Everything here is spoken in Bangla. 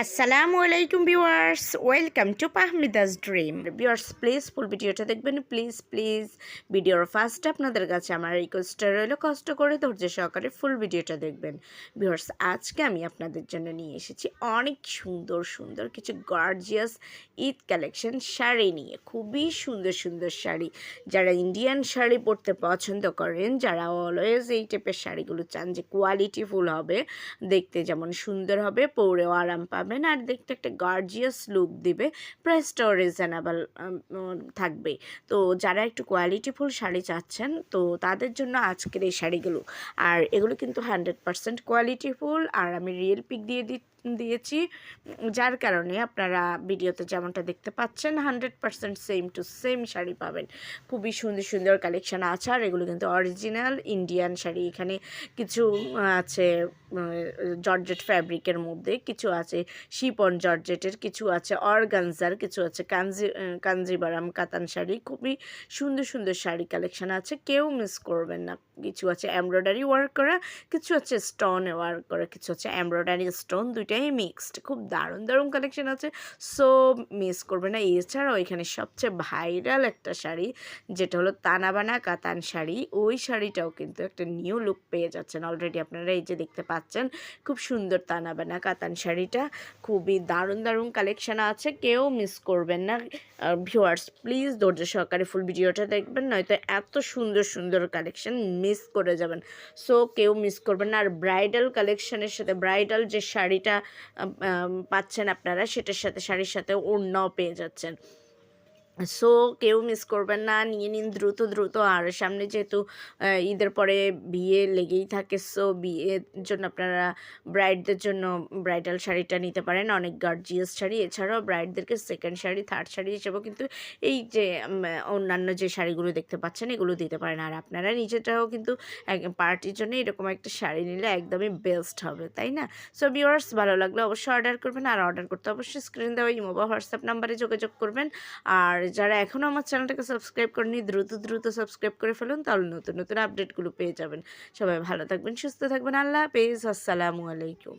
আসসালামু আলাইকুম ভিউয়ার্স, ওয়েলকাম টু পাহমিদাস ড্রিম। ভিউয়ার্স প্লিজ ফুল ভিডিওটা দেখবেন, প্লিজ ভিডিওর ফার্স্ট আপনাদের কাছে আমার রিকোয়েস্টটা রইল, কষ্ট করে ধৈর্য সহকারে ফুল ভিডিওটা দেখবেন। ভিউয়ার্স আজকে আমি আপনাদের জন্য নিয়ে এসেছি অনেক সুন্দর সুন্দর কিছু গর্জিয়াস ঈদ কালেকশন শাড়ি নিয়ে। খুবই সুন্দর সুন্দর শাড়ি, যারা ইন্ডিয়ান শাড়ি পরতে পছন্দ করেন, যারা অলওয়েজ এই টাইপের শাড়িগুলো চান যে কোয়ালিটিফুল হবে, দেখতে যেমন সুন্দর হবে, পরেও আরাম পাবেন আর দেখতে একটা গর্জিয়াস লুক দিবে, প্রাইসটাও রিজনেবল থাকবে। তো যারা একটু কোয়ালিটিফুল শাড়ি চাচ্ছেন তো তাদের জন্য আজকের এই শাড়িগুলো। আর এগুলো কিন্তু 100% কোয়ালিটিফুল, আর আমি রিয়েল পিক দিয়েছি, যার কারণে আপনারা ভিডিওতে যেমনটা দেখতে পাচ্ছেন 100% সেম টু সেম শাড়ি পাবেন। খুবই সুন্দর সুন্দর কালেকশন আছে, আর এগুলো কিন্তু অরিজিনাল ইন্ডিয়ান শাড়ি। এখানে কিছু আছে জর্জেট ফ্যাব্রিকের মধ্যে, কিছু আছে শিপন জর্জেটের, কিছু আছে অর্গানজার, কিছু আছে কাঞ্জিবারাম কাতান শাড়ি। খুবই সুন্দর সুন্দর শাড়ি কালেকশন আছে, কেউ মিস করবেন না। কিছু আছে এমব্রয়ডারি ওয়ার্ক করা, কিছু আছে স্টোনে ওয়ার্ক করা, কিছু আছে এমব্রয়ডারি স্টোন, দুইটাই মিক্সড। খুব দারুণ দারুণ কালেকশন আছে, সো মিস করবে না। এছাড়াও এখানে সবচেয়ে ভাইরাল একটা শাড়ি যেটা হলো তানাবানা কাতান শাড়ি, ওই শাড়িটাও কিন্তু একটা নিউ লুক পেয়ে যাচ্ছেন অলরেডি। আপনারা এই যে দেখতে পাচ্ছেন খুব সুন্দর তানাবানা কাতান শাড়িটা, খুবই দারুণ দারুণ কালেকশন আছে, কেউ মিস করবেন না। ভিউয়ার্স প্লিজ ধৈর্য সহকারে ফুল ভিডিওটা দেখবেন, নয়তো এত সুন্দর সুন্দর কালেকশন মিস করে যাবেন। সো কেউ মিস করবেন না। আর ব্রাইডাল কালেকশনের সাথে ব্রাইডাল যে শাড়িটা পাচ্ছেন আপনারা, সেটার সাথে শাড়ির সাথে ওড়নাও পেয়ে যাচ্ছেন। সো কেউ মিস করবেন না, নিয়ে নিন দ্রুত দ্রুত। আর সামনে যেহেতু ঈদের পরে বিয়ে লেগেই থাকে, সো বিয়ের জন্য আপনারা ব্রাইডদের জন্য ব্রাইডাল শাড়িটা নিতে পারেন, অনেক গর্জিয়াস শাড়ি। এছাড়াও ব্রাইডদেরকে সেকেন্ড শাড়ি, থার্ড শাড়ি হিসেবেও কিন্তু এই যে অন্যান্য যে শাড়িগুলো দেখতে পাচ্ছেন এগুলো দিতে পারেন। আর আপনারা নিজেটাও কিন্তু পার্টির জন্য এরকম একটা শাড়ি নিলে একদমই বেস্ট হবে, তাই না? সো ভিউয়ার্স ভালো লাগলে অবশ্যই অর্ডার করবেন, আর অর্ডার করতে অবশ্যই স্ক্রিন দেওয়া ইমো বা হোয়াটসঅ্যাপ নাম্বারে যোগাযোগ করবেন। আর যারা এখনও আমার চ্যানেলটাকে সাবস্ক্রাইব করেনি দ্রুত দ্রুত সাবস্ক্রাইব করে ফেলুন, তাহলে নতুন নতুন আপডেটগুলো পেয়ে যাবেন। সবাই ভালো থাকবেন, সুস্থ থাকবেন, আল্লাহ হাফেজ, আসসালামু আলাইকুম।